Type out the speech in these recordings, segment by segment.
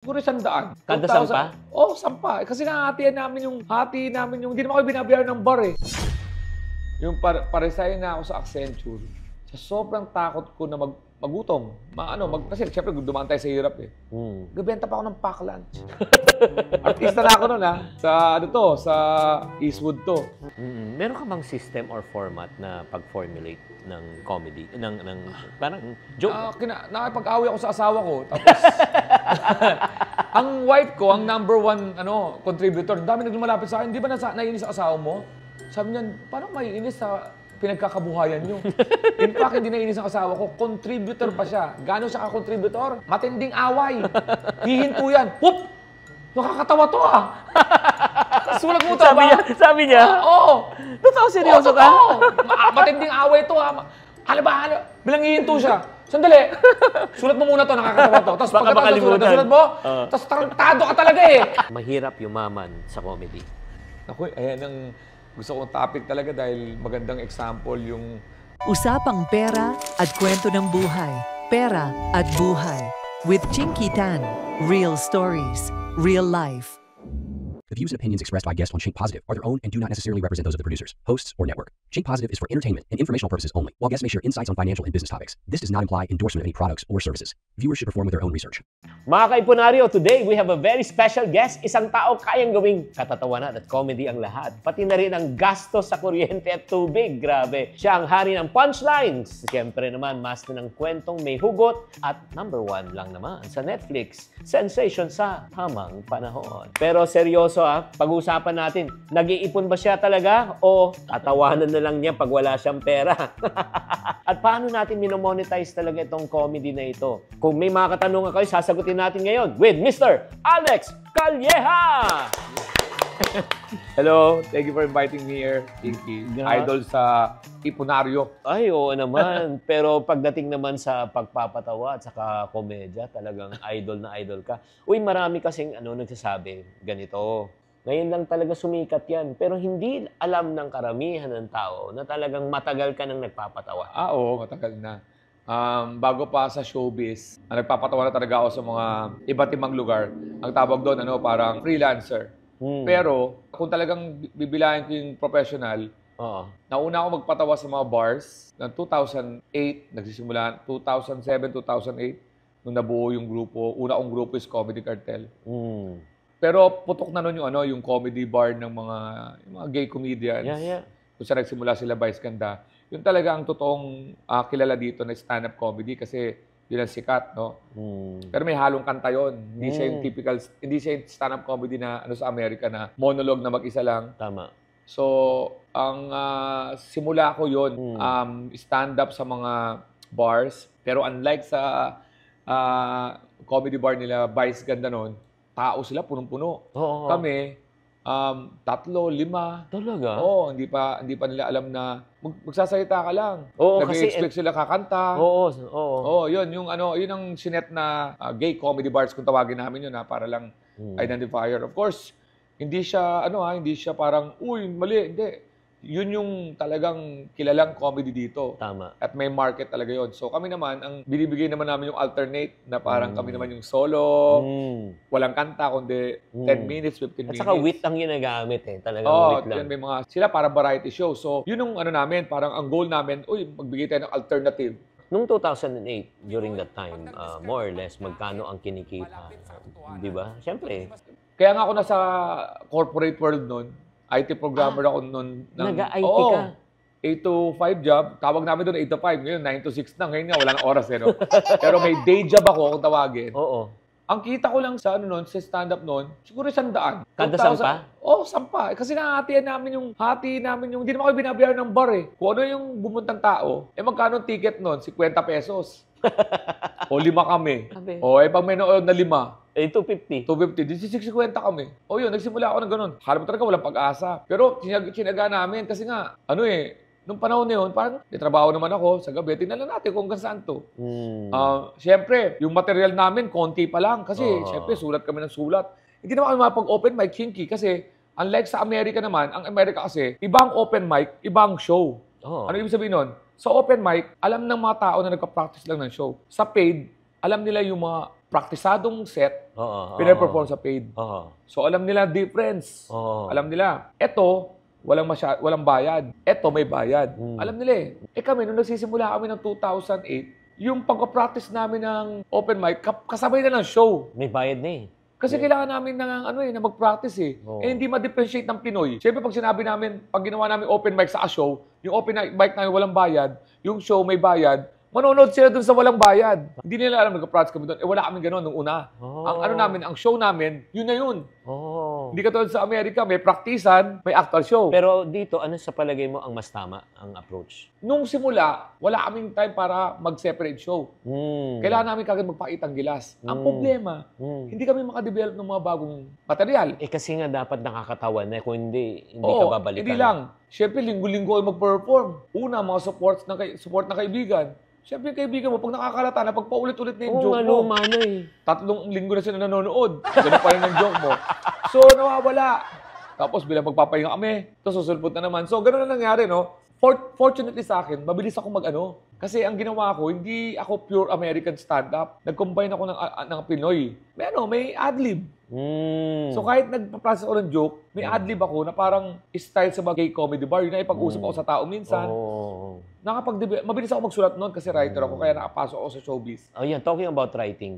Siguro 100. Kada sampa? Oo, sampa. Kasi hati namin yung, hindi naman kayo binabayaran ng bar eh. Yung paresign na ako sa Accenture, sa sobrang takot ko na magutom. Kasi siyempre dumaan tayo sa hirap eh. Gabenta pa ako ng pack lunch. Artista na ako nun sa Eastwood to. Meron ka bang system or format na pag-formulate ng comedy? Parang joke? Nakipag-away ako sa asawa ko. Tapos, ang wife ko, ang #1 contributor, dami naglumalapit sa akin, di ba naiinis sa asawa mo? Sabi niya, parang maiinis sa pinagkakabuhayan niyo. In fact, hindi naiinis ang asawa ko. Contributor pa siya. Gano'n siya ka-contributor? Matinding away. Hihinto yan. Whoop! Nakakatawa to ah. Sulat mo to ba? Sabi niya? Oo. Totoo, seryoso ka? Oo. Matinding away to ah. Bilang hihinto siya. Sandali. Sulat mo muna to, nakakatawa to. Tapos pagkatapos sulat mo, tapos tarantado ka talaga eh. Mahirap yumaman sa comedy. Ako, ayan ang gusto kong topic talaga dahil magandang example yung... Usapang pera at kwento ng buhay. Pera at buhay. With Chinky Tan. Real stories. Real life. The views and opinions expressed by guests on Chink Positive are their own and do not necessarily represent those of the producers, hosts, or network. Chink Positive is for entertainment and informational purposes only, while guests may share insights on financial and business topics. This does not imply endorsement of any products or services. Viewers should perform with their own research. Mga kaipunaryo, today we have a very special guest. Isang tao kayang gawing katatawanan at comedy ang lahat. Pati na rin ang gastos sa kuryente at tubig. Grabe. Siya ang hari ng punchlines. Siyempre naman, master ng kwentong may hugot at #1 lang naman sa Netflix. Sensation sa tamang panahon. Pero seryoso pag-uusapan natin, nag-iipon ba siya talaga o tatawanan na lang niya pag wala siyang pera? At paano natin minomonetize talaga itong comedy na ito? Kung may mga katanungan kayo, sasagutin natin ngayon with Mr. Alex Calleja! Hello, thank you for inviting me here, Pinky. Idol sa Ipunaryo. Ay, oo naman. Pero pagdating naman sa pagpapatawa at saka komedya, talagang idol na idol ka. Uy, marami kasing nagsasabi, ganito. Ngayon lang talaga sumikat yan. Pero hindi alam ng karamihan ng tao na talagang matagal ka nang nagpapatawa. Oo, matagal na. Bago pa sa showbiz, nagpapatawa na talaga ako sa mga iba't ibang lugar. Ang tawag doon, parang freelancer. Pero, kung talagang bibilahin ko yung professional, nauna ako magpatawa sa mga bars ng 2008, nagsisimula 2007, 2008, nung nabuo yung grupo. Una kong grupo is Comedy Cartel. Pero putok na nun yung comedy bar ng mga gay comedians. Yeah. Kung saan nagsimula sila Vice Ganda. Yun talaga ang totoong kilala dito na stand-up comedy kasi yun ang sikat, no? Pero may halong kanta yun. Hindi siya yung typical, hindi siya yung stand-up comedy na sa Amerika na monologue na mag-isa lang. Tama. So, ang simula ko yun, stand-up sa mga bars. Pero unlike sa comedy bar nila, Vice Ganda nun, tao sila, punong-puno. Kami, 3, 5. Talaga? Oo, hindi pa nila alam na magsasalita ka lang. Oo, Nag-expect sila kakanta. Oo. Yun ang sinet na gay comedy bars kung tawagin namin yun para lang identifier. Of course, hindi siya parang uy, mali, hindi. Yun yung talagang kilalang comedy dito. Tama. At may market talaga yun. So kami naman, ang binibigay naman namin yung alternate na parang kami naman yung solo, walang kanta, kundi 10 minutes, 15 minutes. At saka wit ang ginagamit talagang wit lang. Yan, may mga, sila para variety show. So yun yung namin, parang ang goal namin, magbigay tayo ng alternative. Noong 2008, during that time, more or less, magkano ang kinikita? Di ba? Siyempre. Kaya nga ako nasa corporate world noon. IT programmer ako noon. Nag-IT ka? 8 to 5 job. Tawag namin doon 8 to 5. Ngayon, 9 to 6 na. Ngayon nga, wala nang oras. No? Pero may day job ako kung tawagin. Oo. Ang kita ko lang sa sa stand-up noon, siguro 100. Kada sampa? Oo, sampa. Kasi hati namin yung, hindi naman kayo binabayaran ng bar eh. Kung ano yung bumuntang tao, magkano ang ticket noon? 50 pesos. O 5 kami. O pag may noon na 5, 250. 250. Di 650 kami. O yun, nagsimula ako ng ganun. Akala mo talaga walang pag-asa. Pero sinaga namin kasi nga, nung panahon na yun, parang may trabaho naman ako sa gabi. Tingnan lang natin kung hanggang saan to. Siyempre, yung material namin, konti pa lang. Kasi siyempre, sulat kami ng sulat. Hindi naman kami mapag-open mic, Chinky. Kasi unlike sa Amerika naman, ang Amerika kasi, ibang open mic, ibang show. Ano ibig sabihin nun? Sa open mic, alam ng mga tao na nagpa-practice lang ng show. Sa paid, alam nila yung mga praktisadong set, Oo. pinaperform sa paid. Oo. So, alam nila difference. Oo. Alam nila, eto, walang bayad. Eto, may bayad. Alam nila eh. Kami, nung nagsisimula kami ng 2008, yung pagka-practice namin ng open mic, kasabay na ng show. May bayad na eh. Kasi kailangan namin na mag-practice eh. Oo. Eh, hindi ma-differentiate ng Pinoy. Siyempre, pag sinabi namin, pag ginawa namin open mic sa show, yung open mic namin walang bayad, yung show may bayad, manonood sila dun sa walang bayad. Hindi nila alam, nag-practice kami doon. Eh, wala kami gano'n nung una. Oh. Ang show namin, yun na yun. Oh. Hindi katulad sa Amerika, may praktisan, may actual show. Pero dito, ano sa palagay mo ang mas tama, ang approach? Nung simula, wala kaming time para mag-separate show. Kailangan namin kagad magpakitang gilas. Ang problema, hindi kami makadevelop ng mga bagong material. Eh kasi nga dapat nakakatawan na kung hindi Oo, ka babalikan. hindi lang. Siyempre, linggo-linggo ay mag-perform. Una, mga support na kaibigan. Siyempre, kaibigan mo, pag nakakalata na, pag paulit-ulit na yung Oo, joke mo, luma na eh. 3 linggo na sila nanonood. Ganun pa rin ang joke mo. So, nawawala. Tapos, bilang magpapahinga kami, ito susulpot na naman. So, ganun na nangyari, no? Fortunately sa akin, mabilis ako mag-ano. Kasi ang ginawa ko, hindi ako pure American stand-up. Nag-combine ako ng Pinoy. May ad-lib. So kahit nagpa-process ako ng joke, may ad-lib ako na parang style sa mga gay comedy bar. Yun na ipag-usap ako sa tao minsan. Mabilis ako magsulat noon kasi writer ako, kaya nakapasok ako sa showbiz. Oh, yeah. Talking about writing.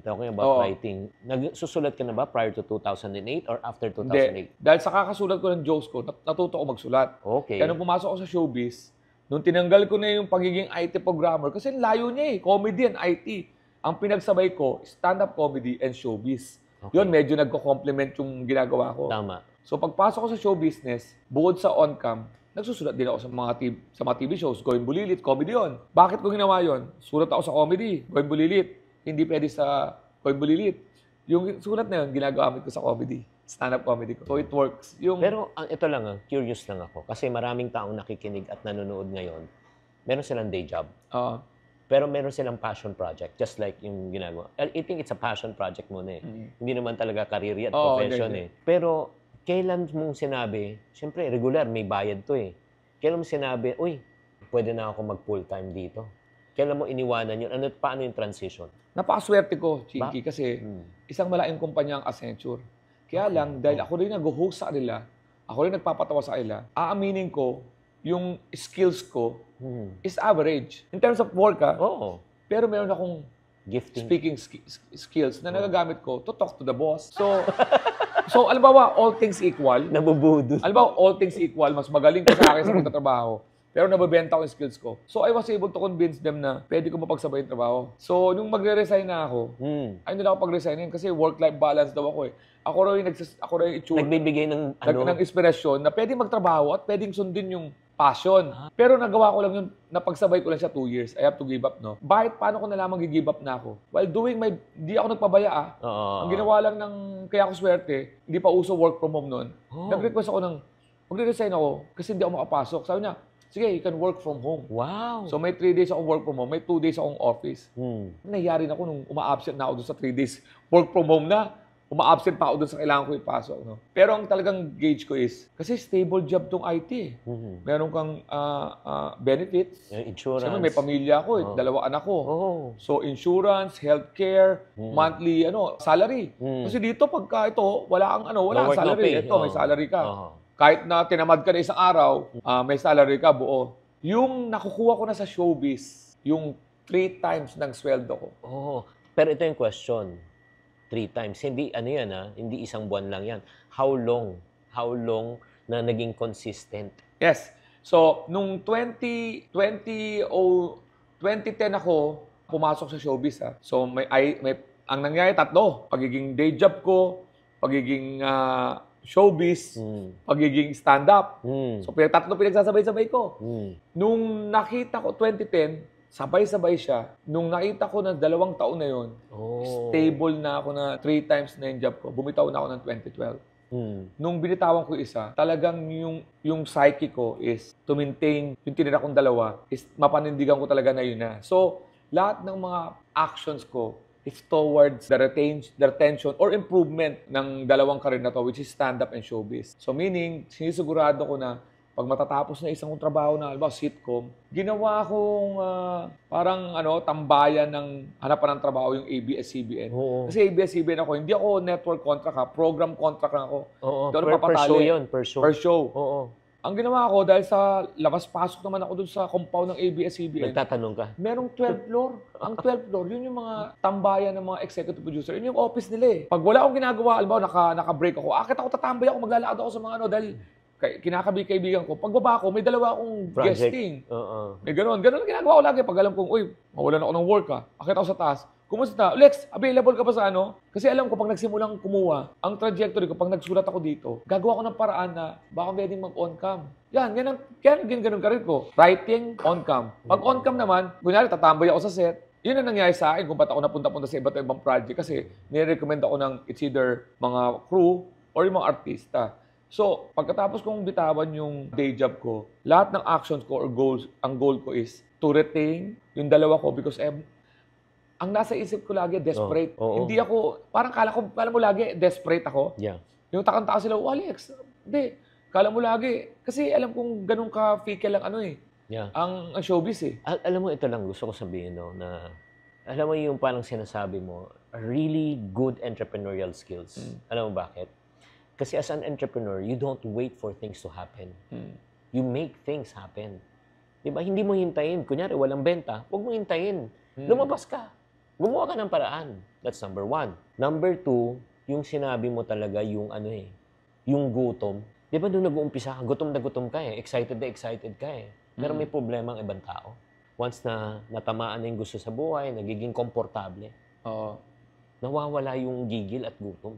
Nagsusulat ka na ba prior to 2008 or after 2008? Hindi. Dahil sa kakasulat ko ng jokes ko, natuto ako magsulat. Okay. Kaya nung pumasok ako sa showbiz, nung tinanggal ko na yung pagiging IT programmer, kasi layo niya eh, comedy and IT. Ang pinagsabay ko, stand-up comedy and showbiz. Okay. Yun, medyo nagko-complement yung ginagawa ko. Tama. So pagpasok ko sa show business, bukod sa on-cam, nagsusulat din ako sa mga TV shows. Going Bulilit, comedy yun. Bakit ko ginawa yun? Sulat ako sa comedy, Going Bulilit. Hindi pwede sa Going Bulilit. Yung sulat na yun, ginagamit ko sa comedy. Stand-up comedy ko. So it works. Pero ito lang, curious lang ako. Kasi maraming taong nakikinig at nanonood ngayon, meron silang day job. Pero meron silang passion project, just like yung ginagawa. I think it's a passion project muna eh. Hindi naman talaga career at profession eh. Pero kailan mong sinabi, siyempre regular, may bayad to eh. Kailan mo sinabi, uy, pwede na ako mag-full-time dito? Kailan mo iniwanan yun? Paano yung transition? Napakaswerte ko, Chinky, kasi isang malaking kumpanya ang Accenture. Kaya lang, dahil ako rin nag-host sa kanila, ako rin nagpapatawa sa kanila, aaminin ko, yung skills ko is average. In terms of work, pero meron akong gifting, speaking skills na nagagamit ko to talk to the boss. So alam ba, all things equal, nabubudol. Alam ba, all things equal, mas magaling ka sa akin sa pagtatrabaho. Pero nababenta ko yung skills ko. So I was able to convince them na pwede ko mapagsabay yung trabaho. So nung magre-resign na ako, ay nila ako pag-resignin kasi work-life balance daw ako eh. Ako raw yung nagbibigay ng inspirasyon na pwedeng magtrabaho at pwedeng sundin yung passion. Pero nagawa ko lang yun, napagsabay ko lang siya 2 years. I have to give up, no? Paano ko nalaman gi-give up na ako? While doing hindi ako nagpabaya, Ang ginawa lang kaya ako swerte, hindi pa uso work from home noon. Nag-request ako magre-resign ako kasi hindi ako makapasok. Sabi niya, sige, you can work from home. Wow! So may 3 days akong work from home, may 2 days akong office. Nangyari na ako nung uma-absent na ako doon sa 3 days work from home na. Uma-absent pa ako doon sa kailangan ko ipasok. No? Pero ang talagang gauge ko is, kasi stable job tong IT. Meron kang benefits. Insurance. Siyempre, may pamilya ako, 2 anak ko. So insurance, healthcare, monthly salary. Kasi dito pagka ito, wala kang salary. No pay. Ito, may salary ka. Kahit na tinamad ka na isang araw, may salary ka buo. Yung nakukuha ko na sa showbiz, yung 3 times ng sweldo ko. Pero ito yung question. 3 times. Hindi, hindi isang buwan lang yan. How long na naging consistent? Yes. So, nung 2010 ako, pumasok sa showbiz. So, ang nangyari 3. Pagiging day job ko, pagiging showbiz, pagiging stand-up. So, 3 pinagsasabay-sabay ko. Nung nakita ko 2010, sabay-sabay siya. Nung nakita ko na 2 taon na yon, stable na ako na 3 times na yung job ko. Bumitaw na ako ng 2012. Nung binitawan ko isa, talagang yung psyche ko is to maintain yung tinira kong 2, is mapanindigan ko talaga na yun na. So, lahat ng mga actions ko is towards the retention or improvement ng 2 career na to, which is stand-up and showbiz. So, meaning, sinisigurado ko na pag matatapos na isang kong trabaho na, halimbawa, sitcom, ginawa akong parang tambayan ng hanapan ng trabaho yung ABS-CBN. Oo. Kasi ABS-CBN ako, hindi ako network contract ha, program contract lang ako. Oo, Hindi ako per napapatali. show yun, per show. Per show. Oo. Ang ginawa ko, dahil sa labas-pasok naman ako dun sa compound ng ABS-CBN, Nagtatanong ka. merong 12th floor. Ang 12th floor, yun yung mga tambayan ng mga executive producer. Yun yung office nila eh. Pag wala akong ginagawa, alam mo, naka-break ako, akit ako tatambay ako, maglalakad ako sa mga dahil kinakabig-kaibigan ko. Pagbaba ko, may dalawa akong Project. guesting. Oo. May ganun. Ganun ang ginagawa ko lagi. Pag alam kong, uy, mawalan ako ng work ha. Akit ako sa taas. Kumusta? Lex, available ka ba sa ano? Kasi alam ko, pag nagsimulang kumuha, ang trajectory ko, pag nagsulat ako dito, gagawa ko ng paraan na baka pwedeng mag-on-cam. Yan ganun ka rin ko. Writing, on-cam. Pag on-cam naman, kunyari, tatambay ako sa set. Yun ang nangyari sa akin kung ba't ako napunta-punta sa iba't ibang project kasi nire-recommend ako ng it's either mga crew or yung mga artista. So, pagkatapos kong bitawan yung day job ko, lahat ng actions ko or goals, ang goal ko is to retain yung dalawa ko because ang nasa isip ko lagi, desperate. Oo. Hindi ako, parang kala mo lagi, desperate ako. Yeah. Yung takang-taka sila, Alex, hindi. Kala mo lagi. Kasi alam kong ganun ka-fickle lang Yeah. ang showbiz eh. Alam mo, ito lang gusto ko sabihin, no, na alam mo yung parang sinasabi mo, really good entrepreneurial skills. Alam mo bakit? Kasi as an entrepreneur, you don't wait for things to happen. You make things happen. Diba? Hindi mo hintayin. Kunyari, walang benta, huwag mo hintayin. Lumabas ka. Gumawa ka ng paraan. That's number 1. Number 2, yung sinabi mo talaga yung yung gutom. Di ba doon nag-uumpisa ka? Gutom na gutom ka eh. Excited ka eh. Pero may problema ang ibang tao. Once na natamaan na yung gusto sa buhay, nagiging komportable, nawawala yung gigil at gutom.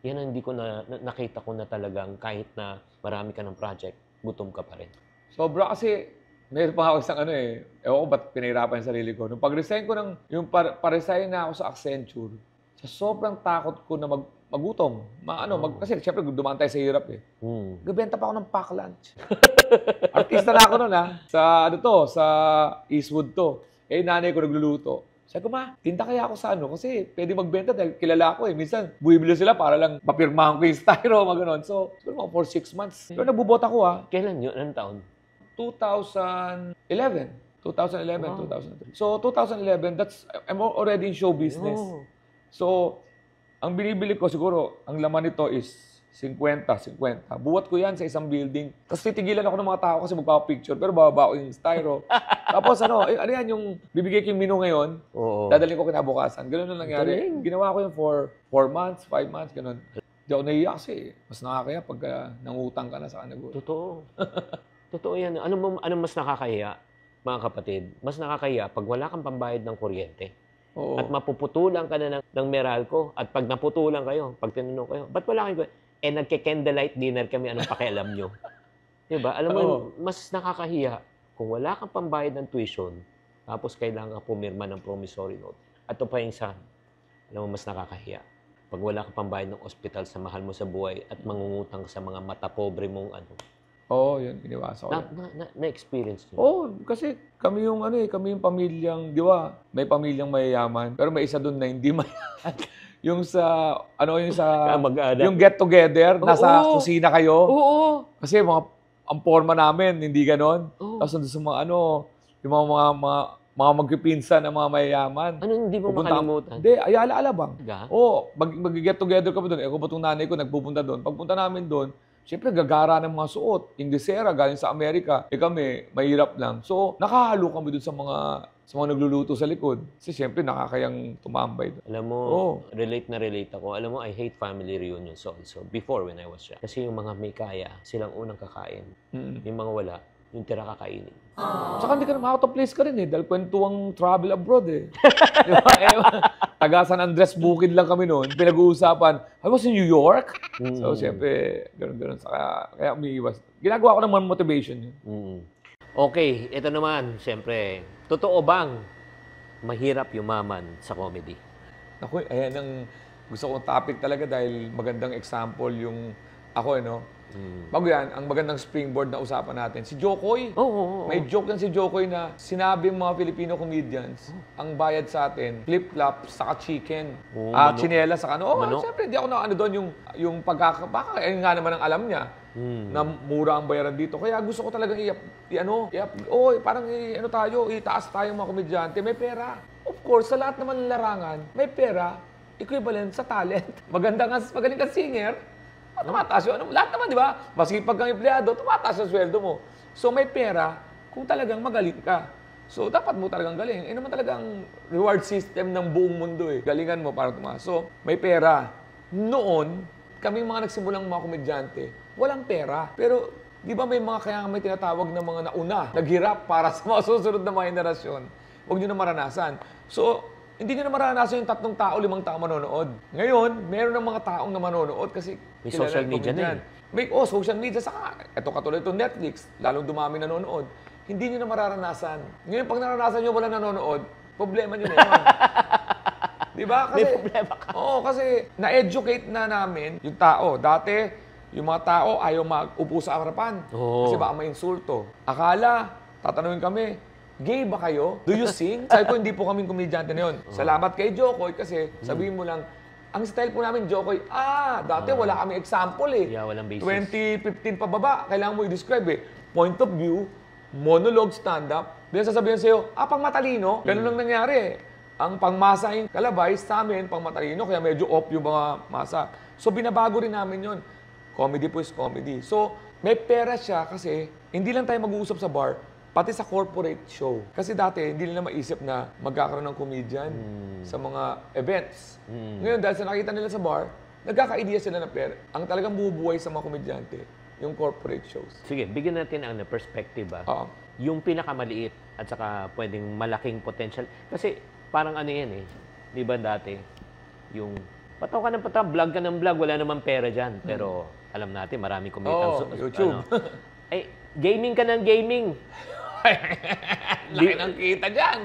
Yan ang hindi ko nakita ko na talagang kahit na marami ka ng project, gutom ka pa rin. Sobra kasi, mayroon pa ako isang ewan ko ba't pinahirapan yung sarili ko. Nung pag-resign ko yung pa-resign na ako sa Accenture, sa sobrang takot ko na magutom. Kasi siyempre dumaan tayo sa hirap eh. Gabenta pa ako ng pack lunch. Artista na ako nun sa Eastwood to. Nanay ko nagluluto. Sabi ko, ma, tinda kaya ako sa kasi pwede magbenta dahil kilala ko eh. Minsan, buibili sila para lang papirmahan ko yung styro, mga ganon. So, siguro mga for 6 months. Pero nagbubot ako Kailan yun? Anong taon? 2011. 2011, Wow. 2003. So, 2011, I'm already in show business. Oh. So, ang binibili ko siguro, ang laman nito is 50. Buwat ko yan sa isang building. Tapos titigilan ako ng mga tao kasi magpapapicture, pero bababa ko yung styro. Tapos ano yan, yung bibigay ko yung menu ngayon, Oo. dadalhin ko kinabukasan. Ganun na nangyari. Galing. Ginawa ko yun for 4 months, 5 months, ganun. Hindi ako naiiyak kasi mas nakakaya pag nangutang ka na sa kanila. Totoo. Totoo yan. Ano mas nakakahiya, mga kapatid? Mas nakakahiya pag wala kang pambayad ng kuryente. Oo. At mapuputulan ka na ng Meralco. At pag naputulan kayo, pag tinanong kayo, ba't wala kayo? Nagke-candlelight dinner kami, anong pakialam nyo? Diba? Alam mo, mas nakakahiya kung wala kang pambayad ng tuition, tapos kailangan pumirma ng promissory note. At ito pa yung alam mo, mas nakakahiya. Pag wala kang pambayad ng ospital sa mahal mo sa buhay at mangungutang sa mga mata pobre mong Yun, iniwasa ko. Na-experience nyo? Kasi kami yung kami yung pamilyang, di ba? May pamilyang mayayaman, pero may isa doon na hindi mayaman. Yung sa Kamag-anak. yung get together, nasa Oo. kusina kayo. Oo. Kasi ang forma namin hindi ganon. Oo. Tapos nandun sa mga yung mga magpipinsan ng mga mayayaman. Ano hindi mo makalimutan? Hindi, Ayala Alabang. Ga? Mag-get together kami doon. Ako ba itong nanay ko nagpupunta doon? Pagpunta namin doon, siyempre, gagara ng mga suot. Inglesera, galing sa Amerika. Kami, mahirap lang. So, nakahalo kami dun sa mga nagluluto sa likod. Kasi siyempre, nakakayang tumambay doon. Alam mo, relate ako. Alam mo, I hate family reunions also. Before, when I was young. Kasi yung mga may kaya, silang unang kakain. Yung mga wala, yung tira kakainin. Saka hindi ka na out of place ka rin dahil kwentuang travel abroad Di ba? Taga San Andres Bukid lang kami noon. Pinag-uusapan, I was in New York. So, siyempre, gano'n. Kaya umiiwas. Ginagawa ko naman motivation yun. Okay, ito naman, siyempre, totoo bang mahirap yumaman sa comedy? Naku, ayan ang gusto kong topic talaga dahil magandang example yung ako, Bago yan, ang magandang springboard na usapan natin, si Jokoy. May joke yan si Jokoy na sinabi ng mga Filipino comedians, ang bayad sa atin, flip-flop, saka chicken. Chinela, saka Manok. Siyempre, hindi ako na doon yung baka, ayun nga naman ang alam niya. na mura ang bayaran dito. Kaya gusto ko talagang itaas tayo mga komedyante, may pera. Of course, sa lahat naman ng larangan, may pera, equivalent sa talent. Magaling kang singer, tumataas yun. Lahat naman, di ba? Masipag kang empleyado, tumataas ang sweldo mo. So may pera kung talagang magaling ka. So dapat mo talagang galing. Naman talagang reward system ng buong mundo eh. Galingan mo para tumaas. So may pera. Noon, kaming mga nagsimulang mga komedyante, walang pera. Pero di ba kaya may tinatawag na mga nauna, naghirap para sa mga susunod na mga henerasyon. Huwag nyo na maranasan. So, hindi nyo na maranasan yung 3 tao, 5 tao manonood. Ngayon, meron ng mga taong na manonood kasi may social media na social media. Saka, ito katulad itong Netflix, lalong dumami nanonood. Hindi nyo na mararanasan. Ngayon, pag naranasan nyo wala nanonood, problema nyo na yun. Di ba? Kasi, may problema ka. Oo, kasi na-educate na namin yung tao. Dati, yung mga tao ayaw mag-upo sa harapan. Kasi baka may insulto. Akala, tatanungin kami, gay ba kayo? Do you sing? Sabi ko, hindi po kaming komedyante na yun. Salamat kay Jokoy kasi sabihin mo lang, ang style po namin, Jokoy, dati wala kami example eh. Yeah, walang basis. 2015 pababa, kailangan mo i-describe eh. Point of view, monologue, stand-up. Then sasabihin sa'yo, pang matalino. Ganun lang nangyari eh. Ang pangmasa yung kalabay sa amin, pang matalino, kaya medyo off yung mga masa. So binabago rin namin yun. Comedy po is comedy. So may pera siya kasi hindi lang tayo mag-uusap sa bar, pati sa corporate show. Kasi dati, hindi nila maisip na magkakaroon ng comedian sa mga events. Ngayon, dahil sa nakita nila sa bar, nagkaka-idea sila ng pera. Ang talagang bubuhay sa mga komedyante, yung corporate shows. Sige, bigyan natin ang perspective. Yung pinakamaliit at saka pwedeng malaking potential. Kasi parang ano yan eh. Di ba dati, yung pataw ka ng pataw, vlog ka ng vlog, wala namang pera dyan. Pero alam natin, marami kumitang YouTube. Gaming ka ng gaming. Laki ng kita dyan.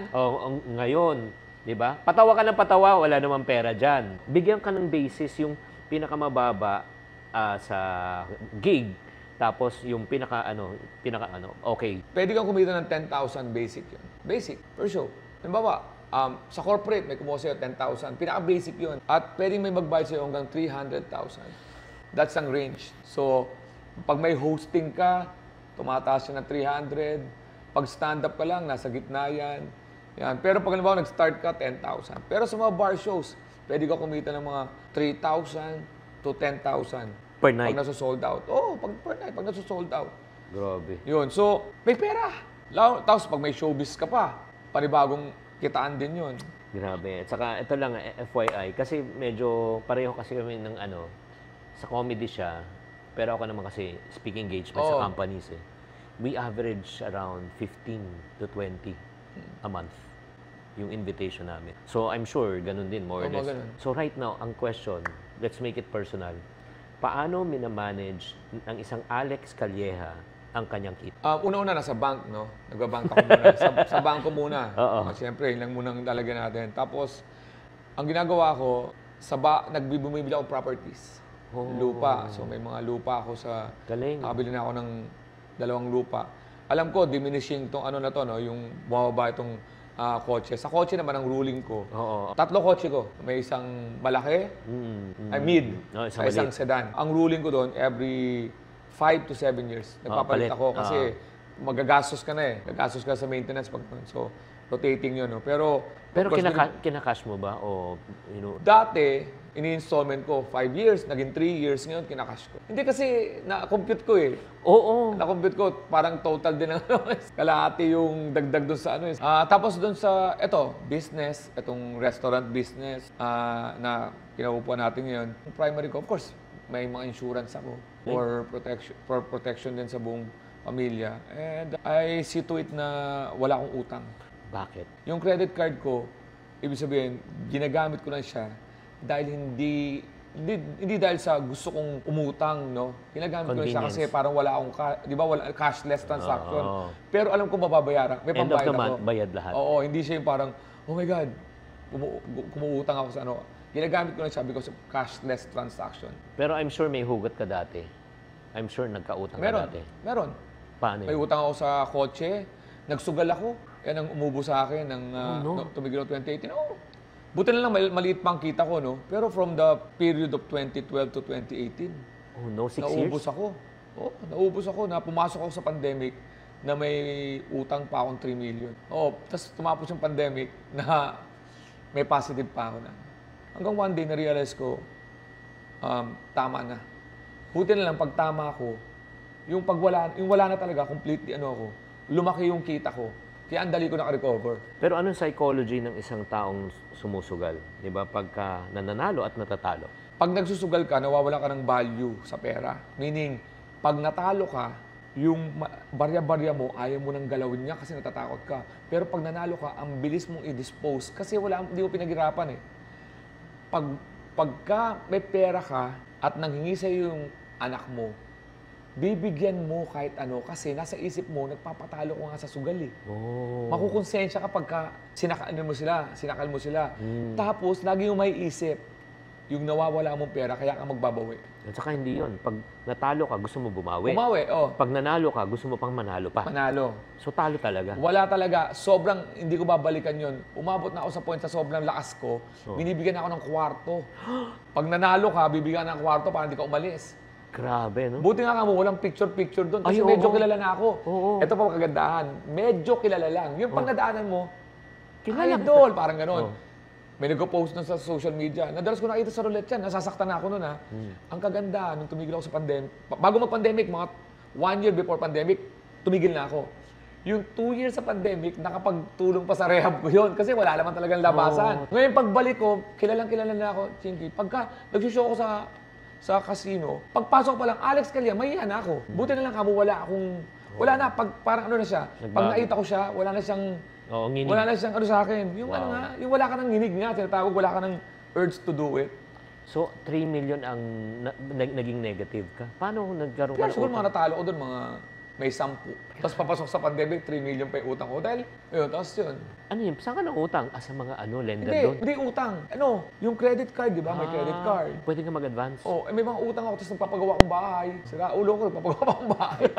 Ngayon, di ba? Patawa ka ng patawa, wala namang pera dyan. Bigyan ka ng basis yung pinakamababa sa gig. Tapos yung okay. Pwede kang kumita ng 10,000 basic yun. Basic, per show. Halimbawa, sa corporate, may kumuha sa'yo 10,000. Pinaka-basic yun. At pwedeng may magbayad sa'yo hanggang 300,000. That's ang range. So, pag may hosting ka, tumataas siya ng 300. Pag stand-up ka lang, nasa gitna yan. Pero pag halimbawa nag-start ka, 10,000. Pero sa mga bar shows, pwede ka kumita ng mga 3,000 to 10,000. Per night? Pag nasa-sold out. Per night, pag nasa-sold out. Grabe. Yun. So, may pera. Tapos pag may showbiz ka pa, panibagong kitaan din yun. Grabe. At saka, ito lang, FYI, kasi medyo pareho kasi kami ng sa comedy siya, pero ako naman kasi speaking engagement sa companies eh. We average around 15 to 20 a month yung invitation namin. So, I'm sure, ganun din, more or less. Ganun. So, right now, ang question, let's make it personal. Paano minamanage ng isang Alex Calleja ang kanyang kita? Una-una, nasa bank, no? Nagbabank ako muna. sa bangko muna. Siyempre, yun lang munang lalagyan natin. Tapos, ang ginagawa ko, nagbibumibili ako properties. Lupa. So, may mga lupa ako sa... Galing. Nakabili na ako ng 2 lupa. Alam ko, diminishing tong no? Yung bumababa itong kotse. Sa kotse naman ang ruling ko. 3 kotse ko. May isang malaki, mid, isang sedan. Ang ruling ko doon, every 5 to 7 years. Nagpapalit ako kasi magagastos ka na eh. Gagastos ka sa maintenance. So, rotating yun. No? Pero kinakash mo ba? O, dati, ini-installment ko 5 years, naging 3 years, ngayon kinakash ko. Hindi kasi na-compute ko eh. Oo. Na-compute ko, parang total din ng kalahati yung dagdag doon sa tapos doon sa, business, itong restaurant business na kinaupuan natin ngayon. Yung primary ko, of course, may mga insurance ako for protection din sa buong pamilya. And I see to it na wala akong utang. Bakit? Yung credit card ko, ibig sabihin, ginagamit ko lang siya dahil hindi dahil sa gusto kong umutang, no? Ginagamit ko lang siya kasi parang wala akong, di ba, wala cashless transaction. Pero alam ko mababayaran. May pambayad ako. End of the month, bayad lahat. Oo, hindi siya yung parang, oh my God, kumuutang ako sa Ginagamit ko lang siya because of cashless transaction. Pero I'm sure may hugot ka dati. I'm sure nagkautang ka dati. Meron. Paano May utang ako sa kotse. Nagsugal ako. Yan ang umubo sa akin ng tumigil ako 2018. Buti na lang maliit pang kita ko, no? Pero from the period of 2012 to 2018, Oh no, 6 years? naubos ako. Oh, naubos ako na pumasok ako sa pandemic na may utang pa akong 3 million. Oh, tapos tumapos yung pandemic na may positive pa ako na. Hanggang one day na-realize ko, tama na. Buti na lang pag tama ako, yung wala na talaga, completely lumaki yung kita ko. Kaya ang dali ko naka-recover. Pero anong psychology ng isang taong sumusugal? Di ba? Pagka nananalo at natatalo. Pag nagsusugal ka, nawawala ka ng value sa pera. Meaning, pag natalo ka, yung barya-barya mo, ayaw mo nang galawin niya kasi natatakot ka. Pero pag nanalo ka, ang bilis mong i-dispose kasi hindi mo pinaghirapan eh. Pagka may pera ka at nanghingi sa'yo yung anak mo, bibigyan mo kahit ano kasi nasa isip mo, nagpapatalo ko nga sa sugal eh. Oh. Makukonsensya ka pagka sinakal mo sila. Tapos, lagi yung may isip, yung nawawala mong pera, kaya ka magbabawi. At saka hindi yun. Pag natalo ka, gusto mo bumawi. Bumawi, oh. Pag nanalo ka, gusto mo pang manalo pa. Manalo. So talo talaga. Wala talaga. Sobrang, hindi ko babalikan yun. Umabot na ako sa point sa sobrang lakas ko, binibigyan ako ng kwarto. Pag nanalo ka, bibigyan ng kwarto para hindi ka umalis. Grabe, no? Buti nga mo, walang picture-picture doon. Kasi Ay, medyo oo. kilala na ako. Oo. Ito pa kagandahan. Medyo kilala lang. Yung pag nadaanan mo, Kilala idol, parang ganon. Oo. May nag-post na sa social media. Nadalas ko nakita sa roulette yan. Nasasaktan na ako noon ha. Ang kaganda, nung tumigil ako sa pandemic. Bago mag-pandemic, mga 1 year before pandemic, tumigil na ako. Yung 2 years sa pandemic, nakapagtulong pa sa rehab ko yun. Kasi wala naman talagang labasan. Ngayon pagbalik ko, kilalang-kilala na ako, Chinky. Pagka nag-show ko sa casino, pagpasok pa lang, Alex Calya, mahiya na ako. Buti na lang kamo, wala na, parang ano na siya. Pag nakita ko siya, wala na siyang nginig. wala na siyang sa akin. Yung yung wala ka ng nginig nga, tinatawag, wala ka ng urge to do it. So, 3 million ang naging negative ka. Paano kung nagkaroon Kaya ka ng siguro utang? mga natalo ko doon, mga may 10. Tapos papasok sa pandemic, 3 million pa yung utang ko. Dahil, tapos yun. Ano yun? Saan ka ng utang? Sa mga lender doon? Hindi utang. Yung credit card, di ba? May credit card. Pwede ka mag-advance? May mga utang ako, tapos nagpapagawa akong bahay. Sira ulo ko, nagpapagawa akong bahay.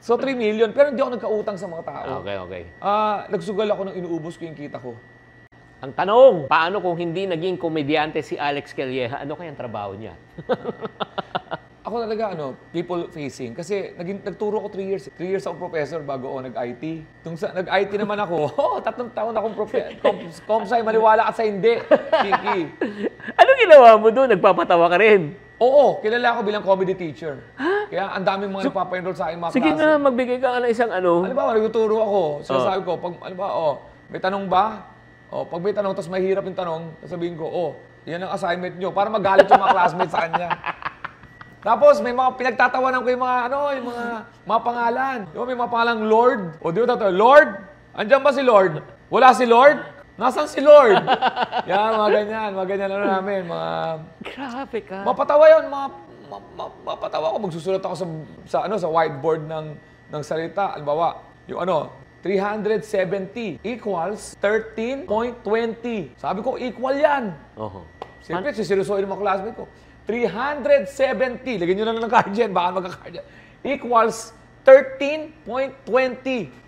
So, 3 million. Pero hindi ako nagkautang sa mga tao. Okay. Nagsugal ako nang inuubos ko yung kita ko. Ang tanong, paano kung hindi naging komedyante si Alex Calleja? Ano kayang trabaho niya? Ako talaga, people facing. Kasi nagturo ko 3 years. 3 years akong professor bago ako nag-IT. Nag-IT naman ako, 3 taon akong Comsci, maniwala ka sa hindi. Chinky. Ano ginawa mo doon? Nagpapatawa ka rin? Oo, kilala ako bilang comedy teacher. Kaya ang daming mga nagpapa-enroll sa akin mga Sige klase. nga, magbigay ka ng isang Halimbawa, nagtuturo ako. Sinasabi ko, may tanong ba? Pag may tanong, tapos mahirap yung tanong, sasabihin ko, yan ang assignment nyo. Para magalit yung mga classmates sa kanya. Tapos may mga pinagtatawanan ko yung mga pangalan. Di ba may mga pangalang Lord? Di ba Lord? Andiyan ba si Lord? Wala si Lord? Nasaan si Lord? Yan, mga ganyan namin. Grabe ka. Mapatawa yun, mapatawa ako. Magsusulat ako sa whiteboard ng salita. Halimbawa, yung 370 equals 13.20. Sabi ko, equal yan. Siyempre, sisirusoy ng mga classmate ko. 370, lagyan nyo na lang ng card yan, baka magka-card yan, equals 13.20.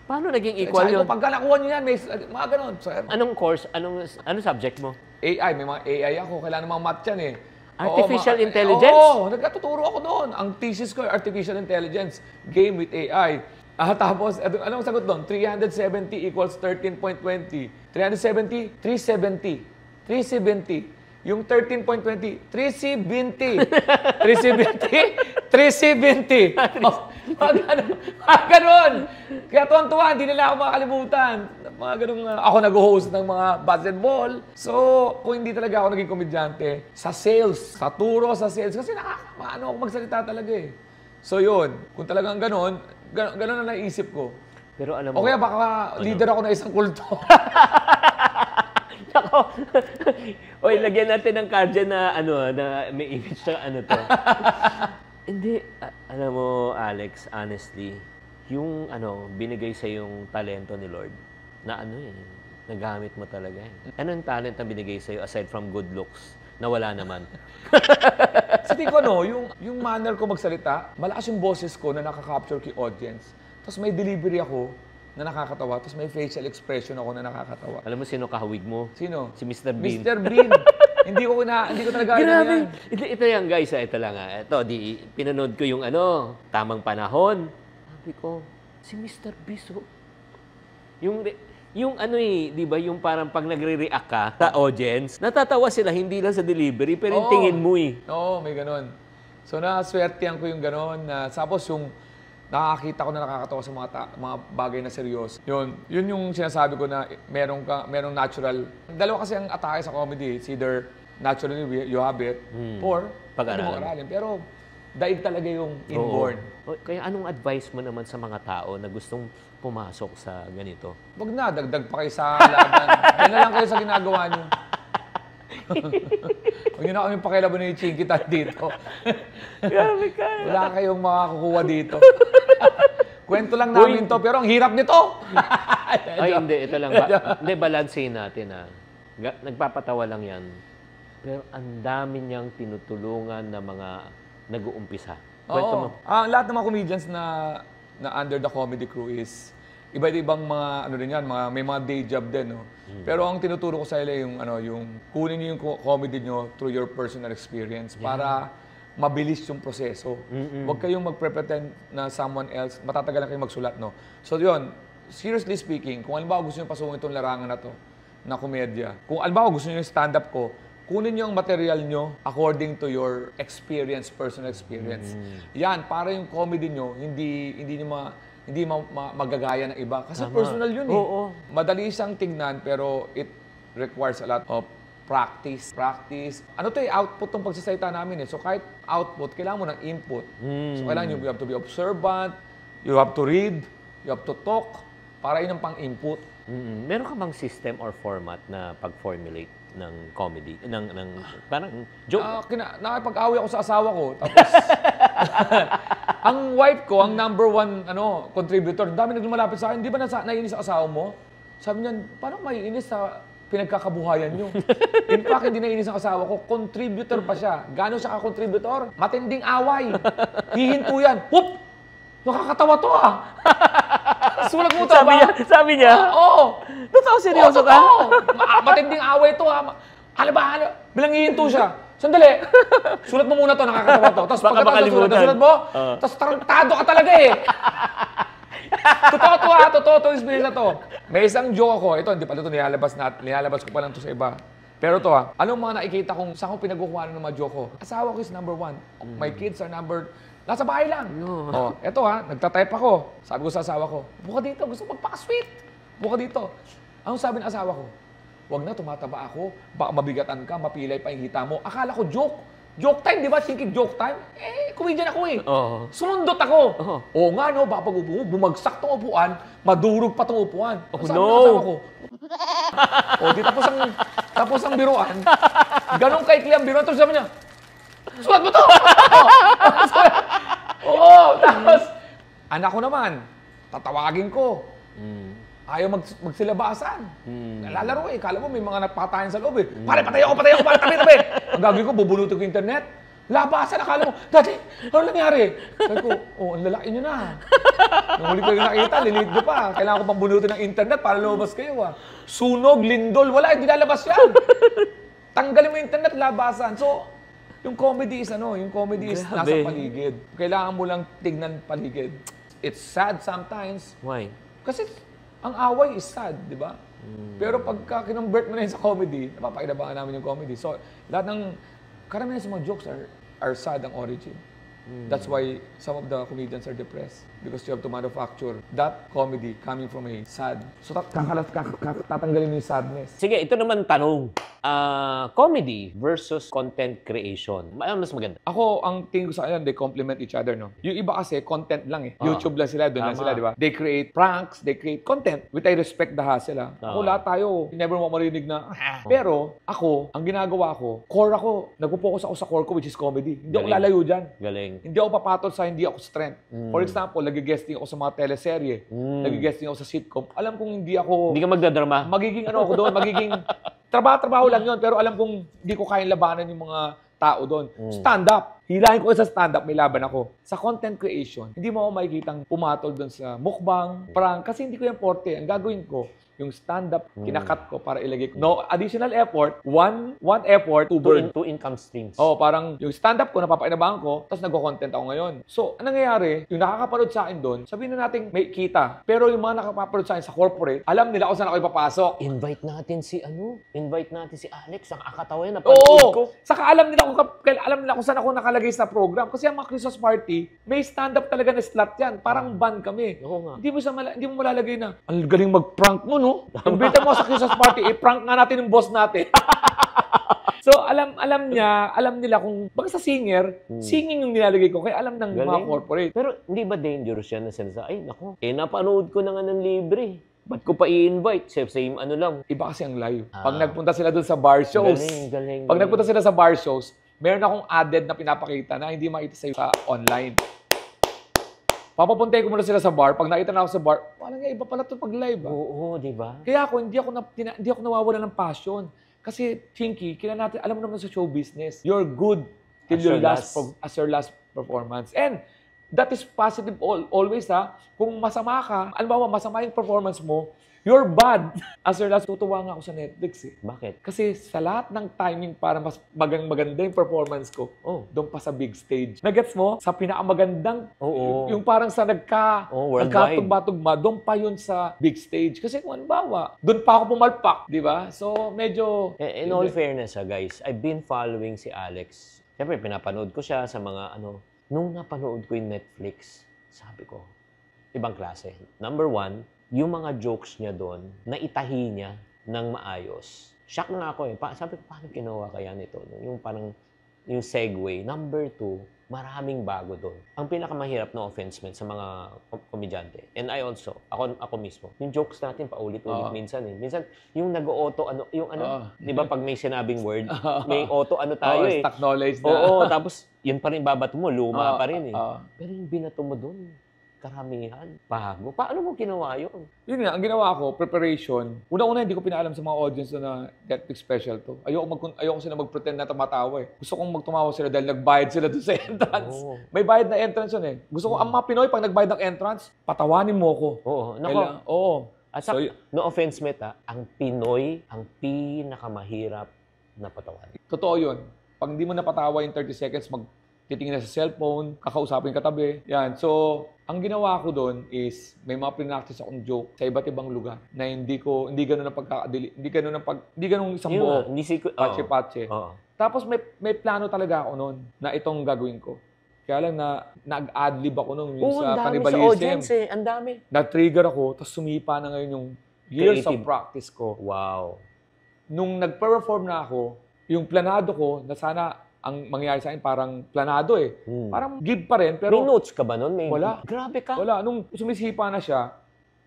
Paano naging equal yun? Pagka nakuha nyo yan, may mga ganun. So, Anong course? Anong subject mo? AI, may mga AI ako. Kailangan ng mga math yan eh. Artificial intelligence? Oo, nagkatuturo ako doon. Ang thesis ko, Artificial Intelligence, Game with AI. Tapos, anong sagot doon? 370 equals 13.20. 370, 370. 370. Yung 13.20, 370. 370, 370. Mga ganun. Kaya tuwan-tuwa, hindi nila ako makakalimutan. Mga ganun, ako nag-host ng mga basketball. So, kung hindi talaga ako naging komedyante, sa sales, sa turo, sa sales, kasi nakakamaano ako magsalita talaga eh. So yun, kung talagang ganun na naisip ko. Pero alam mo... O kaya baka leader ako na isang kulto. Ako. Oy, lagyan natin ng card dyan na na may image na to. Hindi, alam mo, Alex, honestly, yung binigay sa yung talento ni Lord, na nagamit mo talaga eh. Ano yung talent na binigay sa iyo aside from good looks na wala naman? Sa tingin ko, yung manner ko magsalita, malakas yung boses ko na nakaka-capture kay audience. Tapos may delivery ako na nakakatawa. Tapos may facial expression ako na nakakatawa. Alam mo sino kahawig mo? Sino? Si Mr. Bean. Mr. Bean. hindi ko talaga Grabe. yan. Ito yan, guys. Ito lang. Ito, pinanood ko yung Tamang Panahon. Sabi ko, si Mr. Beast, oh. Yung di ba, yung parang pag nagre-react ka sa audience, natatawa sila, hindi lang sa delivery, pero yung tingin mo Oo, may ganun. So, naswertehan ko yung ganun. Tapos yung nakakita ko na nakakatawa sa mga bagay na seryoso. Yun yung sinasabi ko na merong natural. Dalawa kasi ang atake sa comedy. It's either naturally you have it, or pag-aralan. Pero daig talaga yung inborn. Kaya anong advice mo naman sa mga tao na gustong pumasok sa ganito? Wag na, dagdag pa kayo sa laban. Yan na lang kayo sa ginagawa niyo. Huwag niyo na kami pakilaban ni Chinky dito. Grabe ka. Wala kayong makakukuha dito. Kwento lang namin to, pero ang hirap nito. Ay, hindi. Ito lang. Hindi, balansehin natin. Nagpapatawa lang yan. Pero ang dami niyang tinutulungan na mga nag-uumpisa. Kwento mo. Lahat ng mga comedians na under the comedy crew is iba't ibang mga din yan, may mga day job din, no. Pero ang tinuturo ko sa ila yung kunin niyo yung comedy niyo through your personal experience para mabilis yung proseso. Huwag kayong magpre-pretend na someone else, matatagalan kayong magsulat, no. So yun, seriously speaking, kung halimbawa gusto niyo pasukin itong larangan na to na komedya, kung halimbawa gusto niyo yung stand-up ko, kunin niyo ang material niyo according to your experience, personal experience. Yan, para yung comedy niyo, hindi magagaya ng iba. Kasi personal yun eh. Oo. Madali siyang tignan, pero it requires a lot of practice. Ano to output ng pagsasalita namin eh. So kahit output, kailangan mo ng input. So kailangan you have to be observant, you have to read, you have to talk, para yun ang pang-input. Meron ka bang system or format na pag-formulate ng comedy? Parang joke? Nakipag-away ako sa asawa ko. Tapos, ang wife ko, ang number one contributor, dami naglumalapit sa akin, di ba naiinis sa asawa mo? Sabi niya, paano maiinis sa pinagkakabuhayan niyo? In fact, hindi naiinis ang asawa ko, contributor pa siya. Gano'n siya ka-contributor? Matinding away. Hihinto yan. Whoop! Nakakatawa to Sulat mo to Sabi niya? Oo. Totoo, seryoso ka? Oo. Matinding away to bilang hihinto siya. Sandali. Sulat mo muna to, nakakatawa to. Tapos Baka makalimutan. Sulat mo, tapos tarantado ka talaga eh. Totoo to, experience na to. May isang joke ako. Ito, hindi pa ito nilalabas ko pa lang to sa iba. Pero to anong mga nakikita kong saan ko pinagkukuha ng mga joke ko? Asawa ko is number 1. My kids are nasa bahay lang. Eto nagtatype ako. Sabi ko sa asawa ko, buka dito, gusto magpaka-sweet. Buka dito. Anong sabi ng asawa ko? Wag na, tumataba ako. Baka mabigatan ka, mapilay pa yung hita mo. Akala ko joke. Joke time, di ba? Thinking joke time. Comedian ako eh. Sumundot ako. Oo nga, no? Baka pag bumagsak tong upuan, madurog pa tong upuan. Sabi ng asawa ko, di tapos ang biruan. Ganong kaikli ang biruan. Tapos sabi niya, sulat mo to! Tapos, anak ko naman, tatawagin ko. Ayaw magsilabasan. Nalalaro kala mo may mga nagpatayan sa loob eh. Pare, patay ako, tabi. Ang gagawin ko, bubunutin ko internet. Labasan, akala mo, Daddy, ano nangyari? Sabi ko, ang lalaki nyo na. Nung huli ko yung nakita, lilit nyo pa. Kailangan ko pang bunutin ng internet para lumabas kayo Sunog, lindol, wala, hindi lalabas yan. Tanggalin mo yung internet, labasan. So, yung comedy is nasa paligid. Kailangan mo lang tignan paligid. It's sad sometimes. Why? Kasi ang away is sad, di ba? Pero pagka kinumbert mo na yun sa comedy, napapakinabangan namin yung comedy. So, lahat ng karamihan sa mga jokes are sad ang origin. That's why some of the comedians are depressed because you have to manufacture that comedy coming from a sad. So, tatanggalin mo yung sadness. Sige, ito naman tanong. Comedy versus content creation. Ano mas maganda? Ako, ang tingin ko sa kanila, they complement each other, no? Yung iba kasi, content lang eh. YouTube lang sila, doon lang sila, di ba? They create pranks, they create content. With I respect the hustle, Ako, lahat tayo, never mo marinig na, Pero, ako, ang ginagawa ko, core ako, nagpo-focus ako sa core ko, which is comedy. Hindi ako lalayo dyan. Galing. Hindi ako papatol sa hindi ako strength. For example, nag-guesting ako sa mga teleserye. Nag-guesting ako sa sitcom. Alam kong hindi ako... Hindi ka magdadrama. Magiging ako doon, trabaho lang yun, pero alam kong hindi ko kayang labanan yung mga tao doon. Stand-up. Hilahin ko sa stand-up, may laban ako. Sa content creation, hindi mo ako makikitang pumatol doon sa mukbang, prank, kasi hindi ko yung forte. Ang gagawin ko, yung stand-up, kinakat ko para ilagay ko. No additional effort, one effort, two birds. Two income streams. Oh, parang yung stand-up ko, napapainabahan ko, tapos nagko-content ako ngayon. So, anong nangyayari, yung nakakapanood sa akin doon, sabihin na natin may kita. Pero yung mga nakapapanood sa akin sa corporate, alam nila kung saan ako ipapasok. Invite natin si Alex, ang akatawa yan, napanood ko. Oo! Saka alam nila kung saan ako nakalagay sa program. Kasi ang mga Christmas party, may stand-up talaga na slot yan. Parang band kami. Oo nga. Hindi mo malalagay na, ang galing mag-prank mo, no? Invita mo sa Christmas party, prank nga natin yung boss natin. So, alam nila kung, baka sa singer, singing yung nilalagay ko, kaya alam ng mga Galing. corporate. Pero hindi ba dangerous yan na sinasabi, ay nako, napanood ko na nga ng libre. Ba't ko pa i-invite? Same ano lang. Iba kasi ang live. Pag nagpunta sila doon sa bar shows, Galing. pag nagpunta sila sa bar shows, meron akong added na pinapakita na hindi makita sa'yo sa online. Papapuntay ko muna sila sa bar. Pag nakita na ako sa bar, parang iba pala ito pag live. Oo, di ba? Kaya ako, hindi ako nawawala ng passion. Kasi, Chinky, natin, alam mo naman sa show business, you're good till as your last performance. And that is positive always, ha. Kung masama ka, alam mo, masama yung performance mo, you're bad. As your last, tutuwa nga ako sa Netflix, eh. Bakit? Kasi sa lahat ng timing para mas maganda yung performance ko, doon pa sa big stage. Nagets mo? Sa pinakamagandang, yung parang sa worldwide. nagkatugma-tugma, doon pa yun sa big stage. Kasi kung halimbawa, doon pa ako pumalpak, di ba? So, medyo... In all fairness, guys, I've been following si Alex. Siyempre, pinapanood ko siya sa mga nung napanood ko yung Netflix, sabi ko, ibang klase. Number one, yung mga jokes niya doon, naitahi niya ng maayos. Shock na ako eh. Sabi ko, paano ginawa kaya nito? Yung parang, yung segue. Number two, maraming bago doon. Ang pinakamahirap na offense sa mga komedyante. And I also, ako mismo. Yung jokes natin, paulit-ulit minsan eh. Minsan, yung nag-auto, di ba pag may sinabing word, may auto tayo eh. Stock knowledge na. Oo, tapos yun pa rin babato mo, luma pa rin eh. Pero yung binato mo doon, karamihan, bago. Paano mo ginawa yun? Yun nga, ang ginawa ko, preparation. Una-una, hindi ko pinaalam sa mga audience na Netflix special to. Ayoko sila mag-pretend na tumatawa eh. Gusto kong magtumawa sila dahil nagbayad sila doon sa entrance. Oo. May bayad na entrance yun eh. Gusto ko, ang mga Pinoy, pag nagbayad ng entrance, patawanin mo ko. Oo. Nako. Oo. At no offense, Meta, ang Pinoy, ang pinakamahirap na patawanin. Totoo yun. Pag hindi mo napatawa in 30 seconds, titingin na sa cellphone, kakausapin katabi. Yan. So, ang ginawa ko doon is may mga practice akong joke sa iba't ibang lugar na hindi ganun ang pagkakadili, hindi ganun isang buo. Patse-patse. Tapos may plano talaga ako noon na itong gagawin ko. Kaya lang nag-adlib ako noon sa cannibalism. Sa audience eh. Ang dami. Na-trigger ako, tapos sumipa na ngayon yung years of Creative. practice ko. Wow. Nung nag-perform na ako, yung planado ko na sana ang mangyayari sa akin parang planado eh. Parang give pa rin, pero... May notes ka ba nun? Wala. Grabe ka. Wala. Nung sumisipa na siya,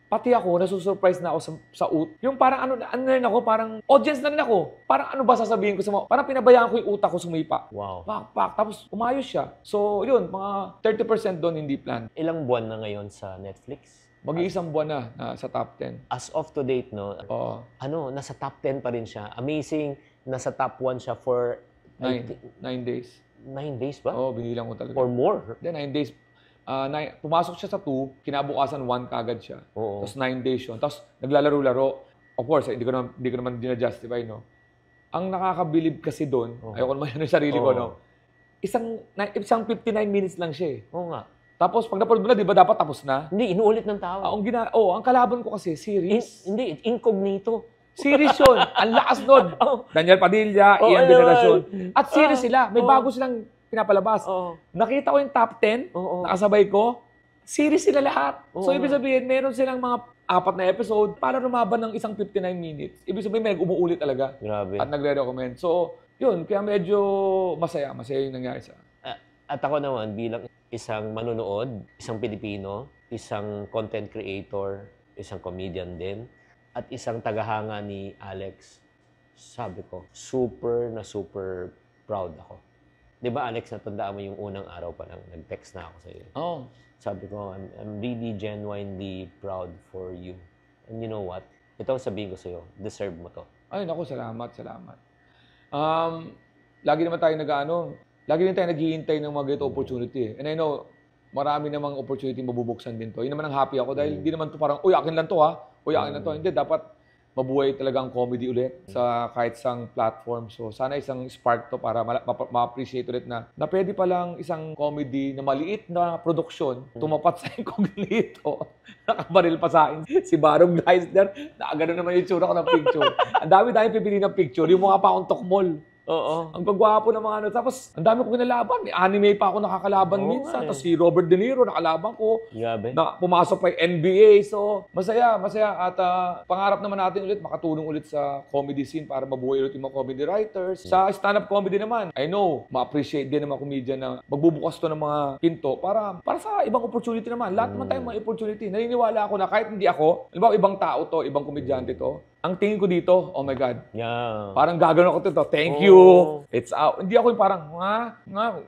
pati ako, nasusurprise na ako sa yung parang ano rin ako, parang audience na rin ako. Parang ano ba sasabihin ko sa mga... Parang pinabayaan ko yung utak ko sumipa. Wow. Pak. Tapos umayos siya. So, yun, mga 30% doon hindi plan. Ilang buwan na ngayon sa Netflix? Mag-iisang buwan na sa top 10. As of to date, no? Oo. Nasa top 10 pa rin siya. Amazing. Nasa top 1 siya for... 9 days. 9 days ba? Oo, binilang ko talaga. Or more? Then 9 days. Pumasok siya sa 2, kinabukasan 1 kagad siya. Oo. Tapos 9 days yun. Tapos naglalaro-laro. Of course, hindi ko naman dinajustify, no? Ang nakakabilib kasi doon, ayoko naman yun yung sarili ko, no? Isang 59 minutes lang siya eh. Oo nga. Tapos pag napanood mo na, di ba dapat tapos na? Hindi, inuulit ng tao. Ang kalaban ko kasi, series. Hindi, incognito. Series yun. Ang lakas nun. Daniel Padilla, Ian Veneracion. At series sila. May bago silang pinapalabas. Nakita ko yung top 10, nakasabay ko, series sila lahat. So, ibig sabihin, meron silang mga 4 na episode para lumaban ng isang 59 minutes. Ibig sabihin, may umuulit talaga. Grabe. At nagre-recommend. So, yun. Kaya medyo masaya. Masaya yung nangyari sa... At ako naman, bilang isang manonood, isang Pilipino, isang content creator, isang comedian din, at isang tagahanga ni Alex, sabi ko, super proud ako. Di ba, Alex, natandaan mo yung unang araw pa lang, nag-text na ako sa iyo. Oh. Sabi ko, I'm really genuinely proud for you. And you know what? Ito ang sabihin ko sa iyo, deserve mo to. Ay, naku, salamat. Lagi naman tayo lagi din tayo naghihintay ng mga great opportunity. And I know, marami namang opportunity mabubuksan din to. Yun naman ang happy ako dahil hindi naman to parang, uy, akin lang to ha. Uy, akin lang to. Hindi, dapat mabuhay talaga ang comedy ulit sa kahit isang platform. So, sana isang spark to para ma-appreciate ulit na pwede palang isang comedy na maliit na produksyon tumapat sa incognito. Nakabaril pa sa akin si Barong Geisler. Nakagano naman yung tsura ko ng picture. Ang dami-dami pipili ng picture. Yung mga pa akong tokmol. Oo. Ang gagwapo ng mga ano. Tapos, ang dami ko kinalaban. May anime pa ako nakakalaban minsan. Tapos si Robert De Niro, nakalaban ko. Grabe. Pumasok pa yung NBA. So, masaya. At pangarap naman natin ulit, makatulong ulit sa comedy scene para mabuhay ulit yung mga comedy writers. Sa stand-up comedy naman, I know, ma-appreciate din ng mga comedian na magbubukas to ng mga pinto para sa ibang opportunity naman. Lahat naman tayong mga opportunity. Naniniwala ako na kahit hindi ako, halimbawa ibang tao to, ibang komedyante to, ang tingin ko dito, oh my God, Yeah. parang gagawin ako to. Thank you. It's out. Hindi ako yung parang,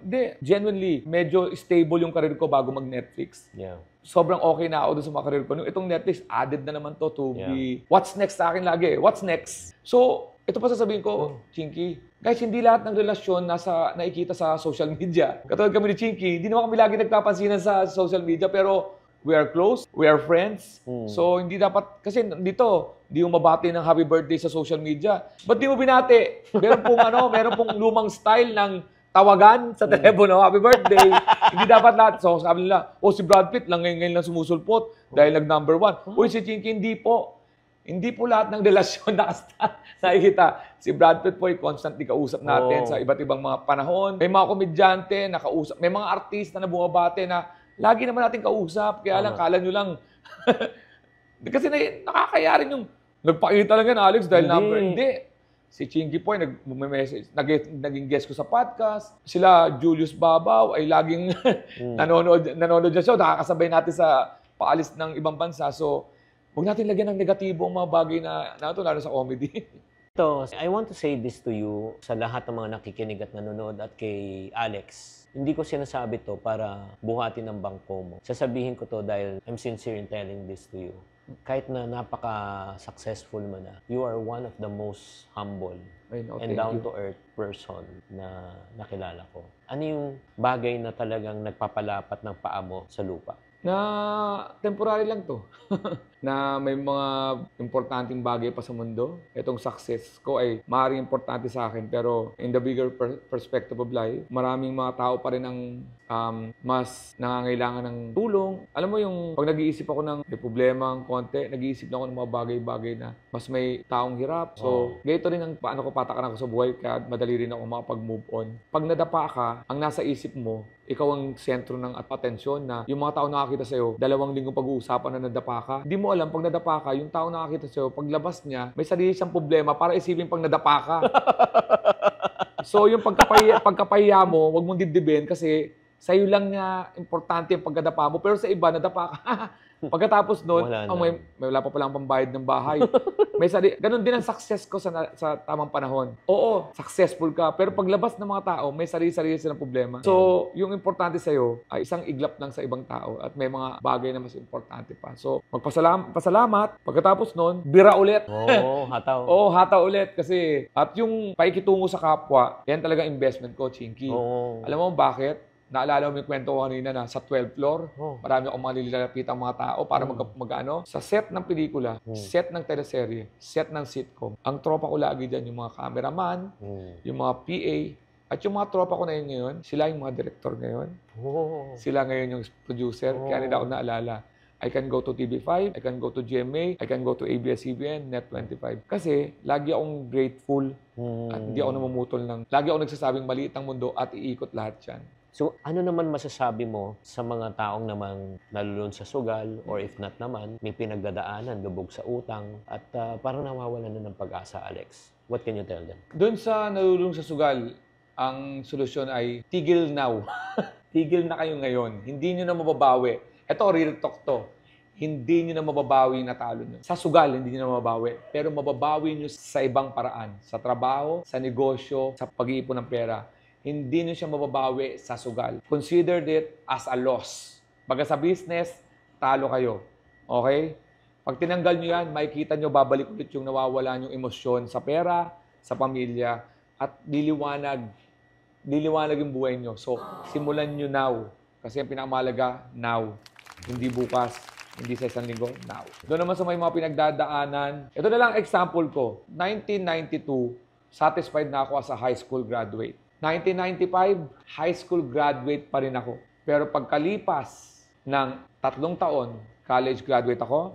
hindi. Genuinely, medyo stable yung career ko bago mag-Netflix. Yeah. Sobrang okay na ako doon sa mga career ko. Itong Netflix, added na naman to be, what's next sa akin lagi? What's next? So, ito pa sasabihin ko, Chinky, guys, hindi lahat ng relasyon nakikita sa social media. Katulad kami ni Chinky, hindi naman kami lagi nagpapansinan sa social media, pero we are close, we are friends. So, hindi dapat, kasi dito, di mo mabati ng happy birthday sa social media. Ba't di mo binati? Meron pong lumang style ng tawagan sa telepono, happy birthday. Hindi dapat lahat. So, sabi nila, si Brad Pitt lang ngayon lang sumusulpot dahil nag-number 1. Uy, si Chinky, hindi po. Hindi po lahat ng relasyon nakikita. Si Brad Pitt po ay constantly kausap natin sa iba't ibang mga panahon. May mga komedyante na kausap. May mga artista na bumabate na lagi naman natin kausap. Kaya lang, kala nyo lang. Kasi nakakaya rin yung nagpakita lang yan, Alex, dahil number. Hindi. Si Chinky po ay naging guest ko sa podcast. Sila, Julius Babaw, ay laging nanonood dyan siya. Nakakasabay natin sa paalis ng ibang bansa. So, huwag natin lagyan ng negatibo ang mga bagay na ito, lalo sa comedy. So, I want to say this to you sa lahat ng mga nakikinig at nanonood at kay Alex. Hindi ko sinasabi to para buhatin ang bangko mo. Sasabihin ko to dahil I'm sincere in telling this to you. Kahit na napaka-successful mo na, you are one of the most humble and down-to-earth person na nakilala ko. Ano yung bagay na talagang nagpapalapat ng paa mo sa lupa? Na temporary lang to. Na may mga importanteng bagay pa sa mundo. Itong success ko ay maaaring importante sa akin. Pero in the bigger perspective of life, maraming mga tao pa rin ang mas nangangailangan ng tulong. Alam mo yung pag nag-iisip ako ng may problema ang konti, nag-iisip na ako ng mga bagay-bagay na mas may taong hirap. So, ganito rin ang paano ko patakaran ko sa buhay kaya madali rin ako makapag-move on. Pag nadapa ka, ang nasa isip mo, ikaw ang sentro ng atensyon na yung mga tao nakakita sa'yo, 2 linggong pag-uusapan na nadapa ka. Hindi mo alam, pag nadapa ka, yung tao nakakita sa'yo, paglabas niya, may sarili siyang problema para isipin pag nadapa ka. So, yung pagkapahiya mo, huwag mong dibdibin kasi sa'yo lang nga importante yung pagkadapa mo. Pero sa iba, nadapa ka. Pagkatapos nun, may wala pa palang pambayad ng bahay. Ganon din ang success ko sa tamang panahon. Oo, successful ka. Pero paglabas ng mga tao, may sarili-sarili silang problema. So, yung importante sa'yo ay isang iglap lang sa ibang tao at may mga bagay na mas importante pa. So, pasalamat. Pagkatapos nun, bira ulit. Hataw. Hataw ulit. Kasi, at yung paikitungo sa kapwa, yan talaga investment ko, Chinky. Alam mo bakit? Naalala mo yung kwento ko kanina na sa 12th floor, marami akong mga nilalapitang mga tao para mag-ano. Sa set ng pelikula, set ng teleserye, set ng sitcom, ang tropa ko lagi dyan, yung mga cameraman, yung mga PA, at yung mga tropa ko na yun ngayon, sila yung mga director ngayon. Sila ngayon yung producer, kaya nila ako naalala. I can go to TV5, I can go to GMA, I can go to ABS-CBN, Net25. Kasi lagi akong grateful at hindi ako namumutol lagi akong nagsasabing maliit ang mundo at iikot lahat yan. So, ano naman masasabi mo sa mga taong namang nalulun sa sugal or if not naman, may pinagdadaanan, lubog sa utang at parang nawawalan na ng pag-asa, Alex? What can you tell them? Doon sa nalulung sa sugal, ang solusyon ay tigil now. Tigil na kayo ngayon. Hindi nyo na mababawi. Ito, real talk to. Hindi nyo na mababawi na talo nyo. Sa sugal, hindi nyo na mababawi. Pero mababawi nyo sa ibang paraan. Sa trabaho, sa negosyo, sa pag-iipon ng pera. Hindi nyo siya mababawi sa sugal. Consider it as a loss. Pagka sa business, talo kayo. Okay? Pag tinanggal nyo yan, makikita nyo, babalik ulit yung nawawala yung emosyon sa pera, sa pamilya, at liliwanag yung buhay nyo. So, simulan nyo now. Kasi ang pinakamahalaga, now. Hindi bukas. Hindi sa isang linggo, now. Doon naman sa may mga pinagdadaanan. Ito na lang example ko. 1992, satisfied na ako as a high school graduate. 1995, high school graduate pa rin ako. Pero pagkalipas ng 3 taon, college graduate ako.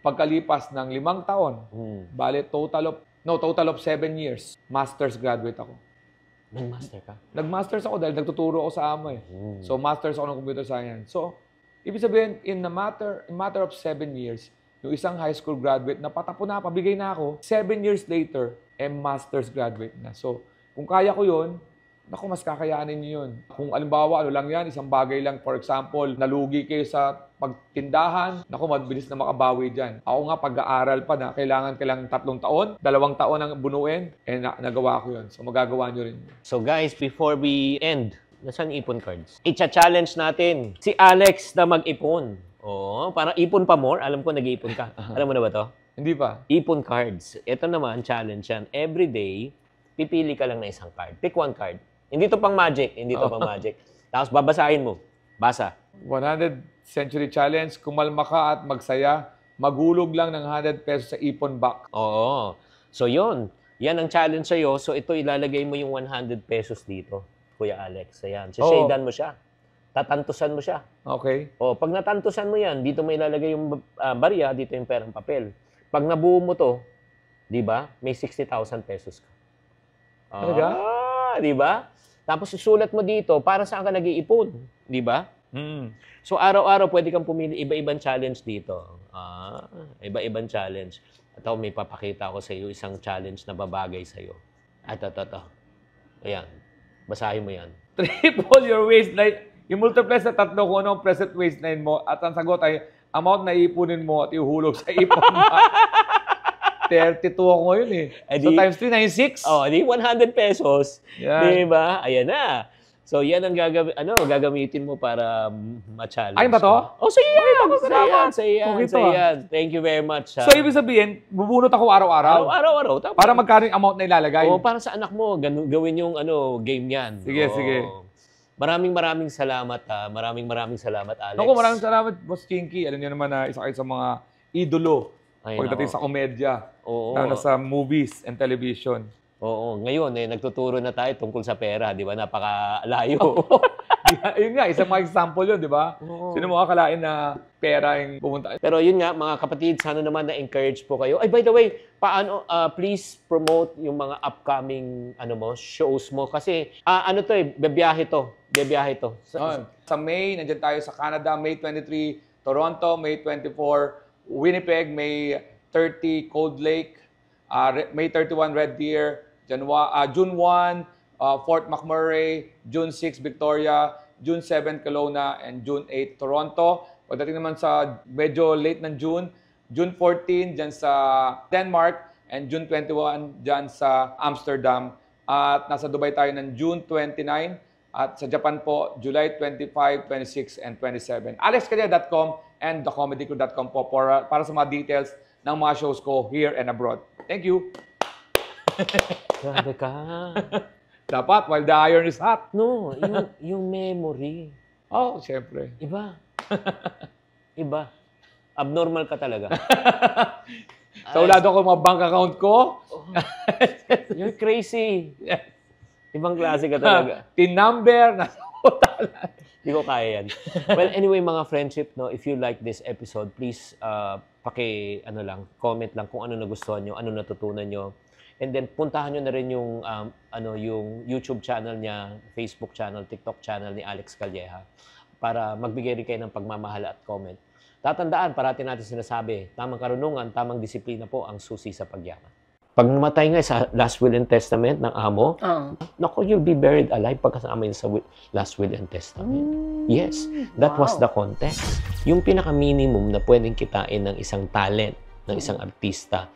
Pagkalipas ng 5 taon, bale total of 7 years, master's graduate ako. Nag-master ka? Nag-masters ako dahil nagtuturo ako sa amo eh. So, masters ako ng computer science. So, ibig sabihin, in matter of 7 years, yung isang high school graduate na patapo na, pabigay na ako, 7 years later, master's graduate na. So, kung kaya ko yun, naku, mas kakayanin niyo yun. Kung alimbawa, ano lang yan, isang bagay lang, for example, nalugi kayo sa pagtindahan, naku, mabilis na makabawi dyan. Ako nga, pag-aaral pa na, kailangan 3 taon, 2 taon ang bunuin, nagawa ko yun. So, magagawa nyo rin. So guys, before we end, nasaan ipon cards? Icha-challenge natin si Alex na mag-ipon. Oo, parang ipon pa more. Alam ko, nag-iipon ka. Alam mo na ba to? Hindi pa. Ipon cards. Ito naman, challenge yan. Every day, pipili ka lang na isang card. Pick 1 card. Hindi to pang magic. Hindi to pang magic. Tapos babasahin mo. Basa. 100 Century Challenge, kumalma ka at magsaya, magulog lang ng 100 pesos sa ipon box. Oo. So yun. Yan ang challenge sa'yo. So ito, ilalagay mo yung 100 pesos dito, Kuya Alex. Ayan. So shadean mo siya. Tatantusan mo siya. Okay. O, pag natantusan mo yan, dito may ilalagay yung barya, dito yung perang papel. Pag nabuo mo to, di ba, may 60,000 pesos ka. Talaga? Di ba? Tapos isulat mo dito, para saan ka nag-iipon. Di ba? So, araw-araw pwede kang pumili iba-ibang challenge dito. Iba-ibang challenge. At ako, may papakita ko sa iyo isang challenge na babagay sa iyo. Ito. Ayan. Basahin mo yan. Triple your waistline. I-multiply sa 3 kung ano ang present waistline mo at ang sagot ay amount na iipunin mo at ihulog sa ipon mo. 32 ako ngayon eh. So times 3, 96. Oh, di 100 pesos. Yan. Di ba? Ayan na. So, yan ang gagamitin mo para ma-challenge. Ay ba to? Oh, sa iyo. Sa Okay to, iyo. Thank you very much. So, ibig sabihin, bubunot ako araw-araw? Araw-araw. Para magkano yung amount na ilalagay? Oo, para sa anak mo, gawin yung game yan. Sige, sige. Maraming salamat, Maraming salamat, Alex. Naku, maraming salamat, Boss Chinky. Alam niyo naman na isa kayo sa mga idolo pagdating sa komedya. Oo. Lalo sa movies and television. Oo. Ngayon, nagtuturo na tayo tungkol sa pera. Di ba? Napakalayo. Yun nga, isang mga example yun, di ba? Sino mo akalain na pera yung pumunta? Pero yun nga, mga kapatid, sana naman na-encourage po kayo. Ay, by the way, please promote yung mga upcoming shows mo. Kasi, bebiyahe to. Sa May, nandiyan tayo sa Canada. May 23, Toronto. May 24, Winnipeg. May 30, Cold Lake. May 31, Red Deer. June 1, Fort McMurray. June 6, Victoria. June 7, Kelowna. And June 8, Toronto. Pagdating naman sa medyo late ng June, June 14, dyan sa Denmark. And June 21, dyan sa Amsterdam. At nasa Dubai tayo ng June 29. At sa Japan po, July 25, 26, and 27. AlexCalia.com and thecomedycrew.com po para sa mga details ng mga shows ko here and abroad. Thank you. Grabe ka. Dapat, while the iron is hot. No, yung memory. Oh, siyempre. Iba. Abnormal ka talaga. So, wala doon ko mga bank account ko. You're crazy. Ibang klase ka talaga. Tin number, nasa hotel. Hindi ko kaya yan. Well, anyway, mga friendship, if you like this episode, please comment lang kung ano nagustuhan nyo, ano natutunan nyo. And then, puntahan nyo na rin yung YouTube channel niya, Facebook channel, TikTok channel ni Alex Calleja para magbigay rin kayo ng pagmamahal at comment. Tatandaan, parati natin sinasabi, tamang karunungan, tamang disiplina po ang susi sa pagyaman. Pag namatay nga sa last will and testament ng amo, naku, you'll be buried alive pagkasama yun sa last will and testament. Yes, that was the context. Yung pinaka-minimum na pwedeng kitain ng isang talent, ng isang artista,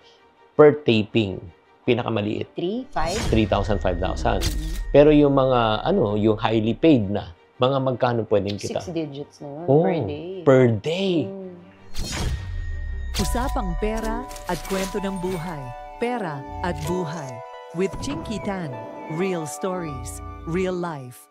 per taping, pinakamaliit. 3,000, 5,000. Pero yung mga, yung highly paid na, mga magkano pwedeng kita? 6 digits na yun, per day. Per day. Usapang pera at kwento ng buhay. Pera at buhay. With Chinky Tan. Real stories. Real life.